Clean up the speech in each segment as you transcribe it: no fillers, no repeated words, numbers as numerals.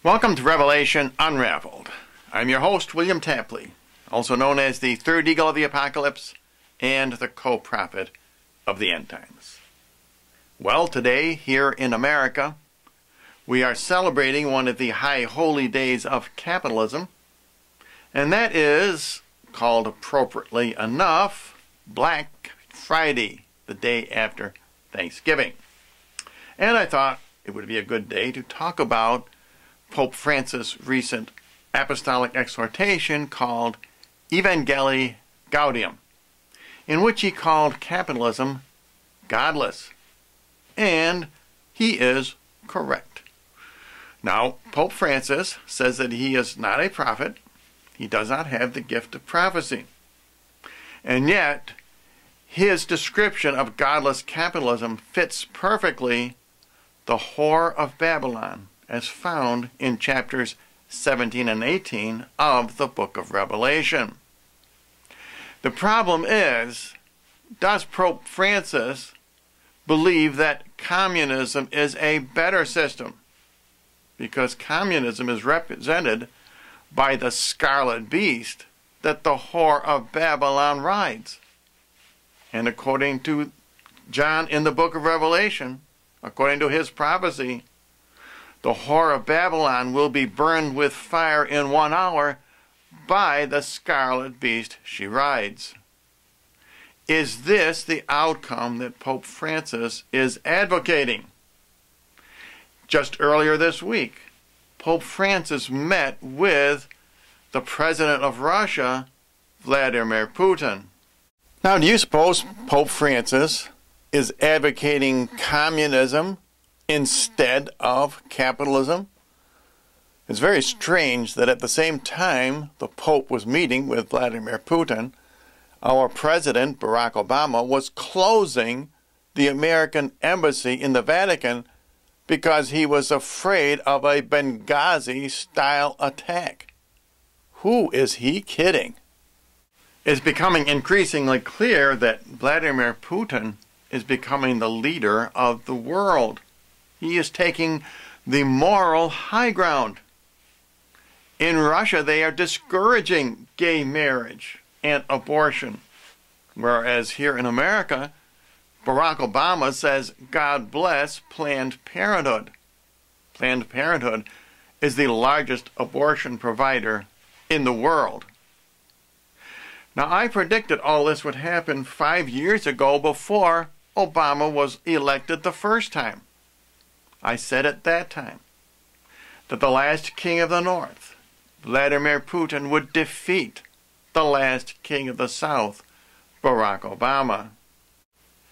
Welcome to Revelation Unraveled. I'm your host, William Tapley, also known as the third eagle of the apocalypse and the co-prophet of the end times. Well, today, here in America, we are celebrating one of the high holy days of capitalism, and that is, called appropriately enough, Black Friday, the day after Thanksgiving. And I thought it would be a good day to talk about Pope Francis' recent apostolic exhortation called Evangelii Gaudium, in which he called capitalism godless. And he is correct. Now, Pope Francis says that he is not a prophet. He does not have the gift of prophecy. And yet, his description of godless capitalism fits perfectly the whore of Babylon, as found in chapters 17 and 18 of the book of Revelation. The problem is, does Pope Francis believe that communism is a better system? Because communism is represented by the scarlet beast that the whore of Babylon rides. And according to John in the book of Revelation, according to his prophecy, the whore of Babylon will be burned with fire in 1 hour by the scarlet beast she rides. Is this the outcome that Pope Francis is advocating? Just earlier this week, Pope Francis met with the president of Russia, Vladimir Putin. Now, do you suppose Pope Francis is advocating communism instead of capitalism? It's very strange that at the same time the Pope was meeting with Vladimir Putin, our President, Barack Obama, was closing the American embassy in the Vatican because he was afraid of a Benghazi-style attack. Who is he kidding? It's becoming increasingly clear that Vladimir Putin is becoming the leader of the world. He is taking the moral high ground. In Russia, they are discouraging gay marriage and abortion, whereas here in America, Barack Obama says, God bless Planned Parenthood. Planned Parenthood is the largest abortion provider in the world. Now, I predicted all this would happen 5 years ago before Obama was elected the first time. I said at that time that the last king of the North, Vladimir Putin, would defeat the last king of the South, Barack Obama.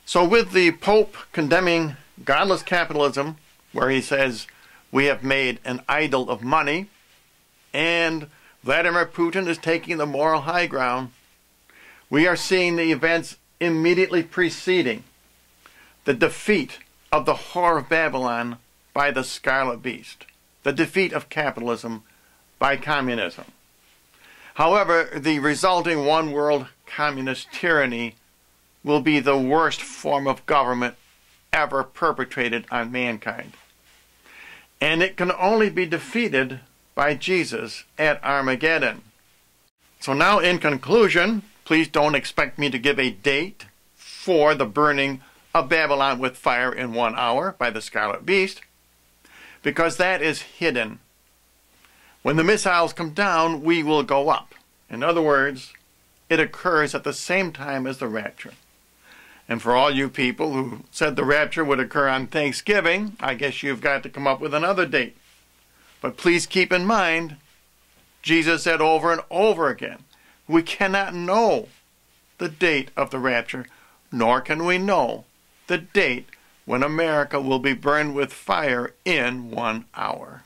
So with the Pope condemning godless capitalism, where he says we have made an idol of money, and Vladimir Putin is taking the moral high ground, we are seeing the events immediately preceding the defeat of the whore of Babylon by the scarlet beast, the defeat of capitalism by communism. However, the resulting one-world communist tyranny will be the worst form of government ever perpetrated on mankind. And it can only be defeated by Jesus at Armageddon. So now, in conclusion, please don't expect me to give a date for the burning of Babylon with fire in 1 hour by the scarlet beast, because that is hidden. When the missiles come down, we will go up. In other words, it occurs at the same time as the rapture. And for all you people who said the rapture would occur on Thanksgiving, I guess you've got to come up with another date. But please keep in mind, Jesus said over and over again, we cannot know the date of the rapture, nor can we know the date when America will be burned with fire in 1 hour.